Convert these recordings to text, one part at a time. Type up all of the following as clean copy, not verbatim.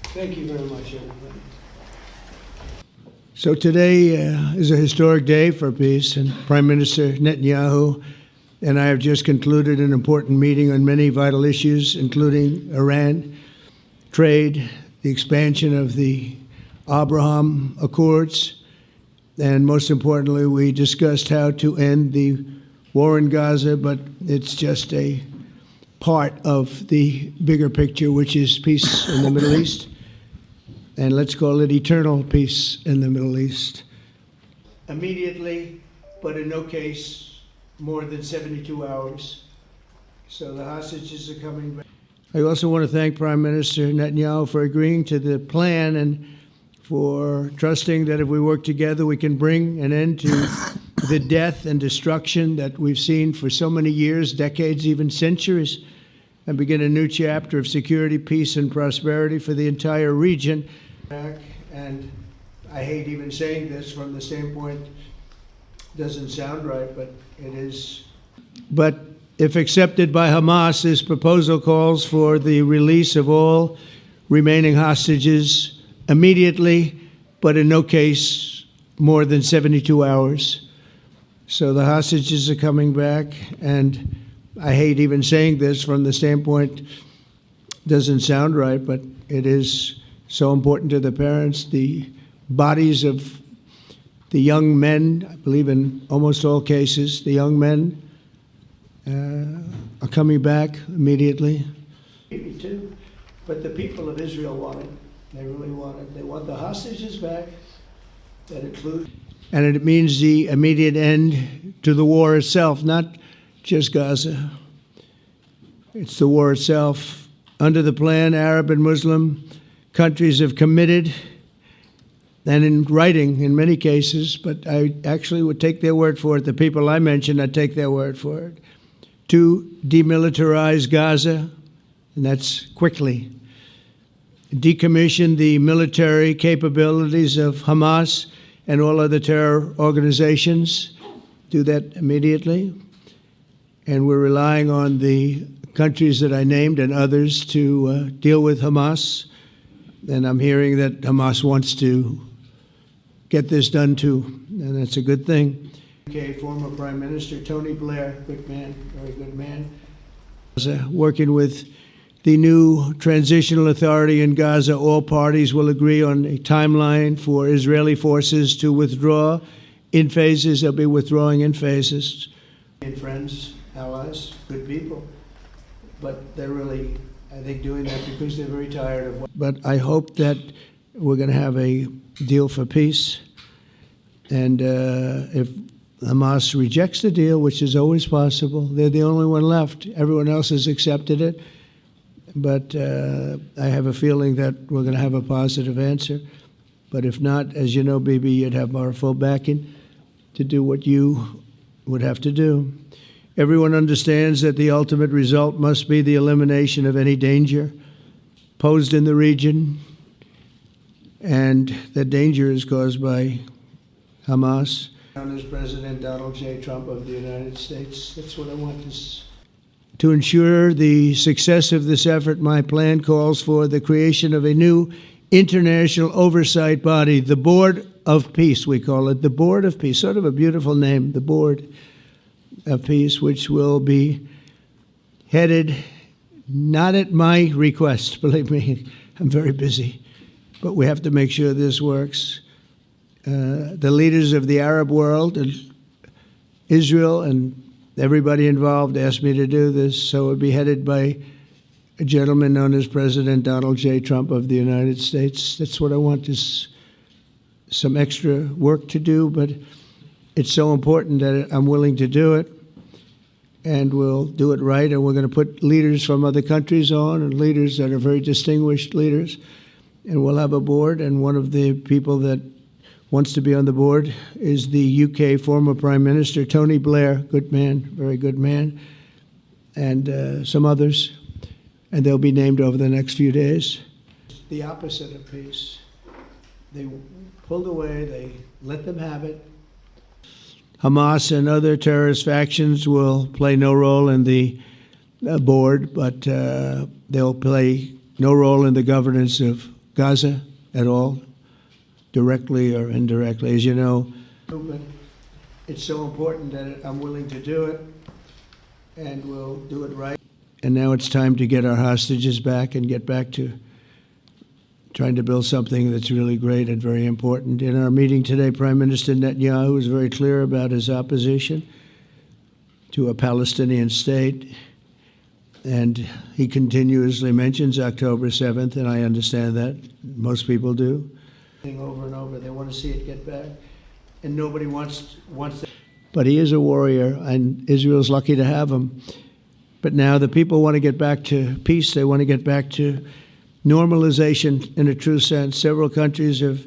Thank you very much, everybody. So today is a historic day for peace, and Prime Minister Netanyahu and I have just concluded an important meeting on many vital issues, including Iran, trade, the expansion of the Abraham Accords, and most importantly, we discussed how to end the war in Gaza, but it's just a part of the bigger picture, which is peace in the Middle East. And let's call it eternal peace in the Middle East. Immediately, but in no case more than 72 hours. So the hostages are coming back. I also want to thank Prime Minister Netanyahu for agreeing to the plan and for trusting that if we work together, we can bring an end to the death and destruction that we've seen for so many years, decades, even centuries, and begin a new chapter of security, peace, and prosperity for the entire region. And I hate even saying this from the standpoint, doesn't sound right, but it is. But if accepted by Hamas, this proposal calls for the release of all remaining hostages immediately, but in no case more than 72 hours. So the hostages are coming back, and I hate even saying this from the standpoint, doesn't sound right, but it is so important to the parents. The bodies of the young men, I believe in almost all cases, the young men are coming back immediately. Me too, but the people of Israel want it. They really want it. They want the hostages back. That includes, and it means the immediate end to the war itself, not just Gaza. It's the war itself. Under the plan, Arab and Muslim countries have committed, and in writing in many cases, but I actually would take their word for it. The people I mentioned, I'd take their word for it, to demilitarize Gaza, and that's quickly. Decommission the military capabilities of Hamas and all other terror organizations. Do that immediately. And we're relying on the countries that I named and others to deal with Hamas. And I'm hearing that Hamas wants to get this done too, and that's a good thing. Okay, former Prime Minister Tony Blair, good man, very good man. Working with the new transitional authority in Gaza, all parties will agree on a timeline for Israeli forces to withdraw in phases. They'll be withdrawing in phases. And friends, allies, good people, but they're really, I think, doing that because they're very tired of what. But I hope that we're going to have a deal for peace. And if Hamas rejects the deal, which is always possible, they're the only one left. Everyone else has accepted it. But I have a feeling that we're going to have a positive answer. But if not, as you know, Bibi, you'd have our full backing to do what you would have to do. Everyone understands that the ultimate result must be the elimination of any danger posed in the region, and that danger is caused by Hamas. As President Donald J. Trump of the United States, that's what I want this. To ensure the success of this effort, my plan calls for the creation of a new international oversight body, the Board of Peace, we call it, the Board of Peace, sort of a beautiful name, the Board of Peace, which will be headed, not at my request, believe me, I'm very busy, but we have to make sure this works. The leaders of the Arab world and Israel and everybody involved asked me to do this, so it would be headed by a gentleman known as President Donald J. Trump of the United States. That's what I want, is some extra work to do, but it's so important that I'm willing to do it, and we'll do it right, and we're going to put leaders from other countries on, and leaders that are very distinguished leaders, and we'll have a board, and one of the people that wants to be on the board is the UK former Prime Minister, Tony Blair, good man, very good man, and some others, and they'll be named over the next few days. The opposite of peace. They pulled away, they let them have it. Hamas and other terrorist factions will play no role in the board, but they'll play no role in the governance of Gaza at all, directly or indirectly. As you know, but it's so important that I'm willing to do it, and we'll do it right. And now it's time to get our hostages back and get back to trying to build something that's really great and very important. In our meeting today, Prime Minister Netanyahu was very clear about his opposition to a Palestinian state, and he continuously mentions October 7th, and I understand that. Most people do. Over and over, they want to see it get back, and nobody wants that. But he is a warrior, and Israel's lucky to have him. But now the people want to get back to peace. They want to get back to normalization in a true sense. Several countries have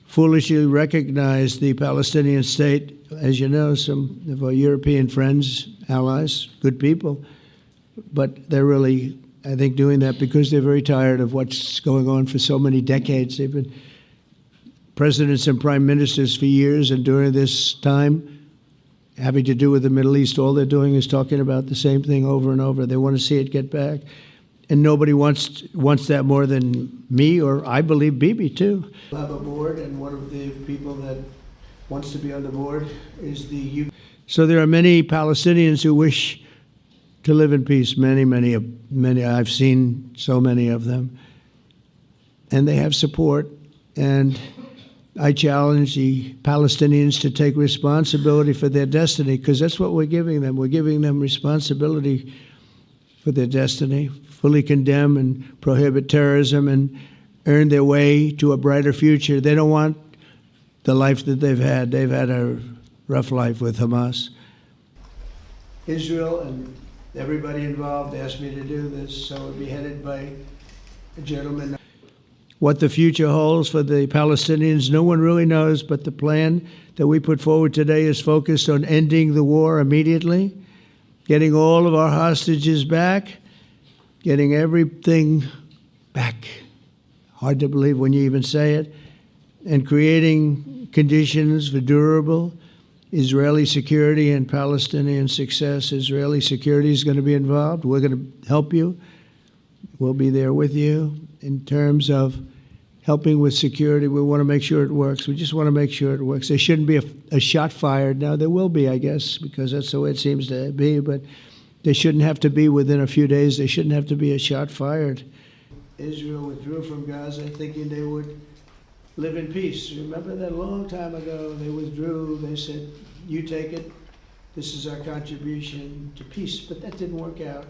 foolishly recognized the Palestinian state. As you know, some of our European friends, allies, good people, but they're really, I think, doing that because they're very tired of what's going on for so many decades. They've been presidents and prime ministers for years, and during this time, having to do with the Middle East, all they're doing is talking about the same thing over and over. They want to see it get back. And nobody wants that more than me, or I believe Bibi too. We'll have a board, and one of the people that wants to be on the board is the UK. So there are many Palestinians who wish to live in peace. Many. I've seen so many of them, and they have support. And I challenge the Palestinians to take responsibility for their destiny, because that's what we're giving them. We're giving them responsibility for their destiny, fully condemn and prohibit terrorism and earn their way to a brighter future. They don't want the life that they've had. They've had a rough life with Hamas. Israel and everybody involved asked me to do this, so it'll be headed by a gentleman. What the future holds for the Palestinians, no one really knows, but the plan that we put forward today is focused on ending the war immediately, getting all of our hostages back, getting everything back. Hard to believe when you even say it. And creating conditions for durable Israeli security and Palestinian success. Israeli security is going to be involved. We're going to help you. We'll be there with you in terms of helping with security. We want to make sure it works. We just want to make sure it works. There shouldn't be a shot fired. Now, there will be, I guess, because that's the way it seems to be, but there shouldn't have to be within a few days. There shouldn't have to be a shot fired. Israel withdrew from Gaza thinking they would live in peace. Remember that a long time ago, they withdrew. They said, you take it. This is our contribution to peace. But that didn't work out.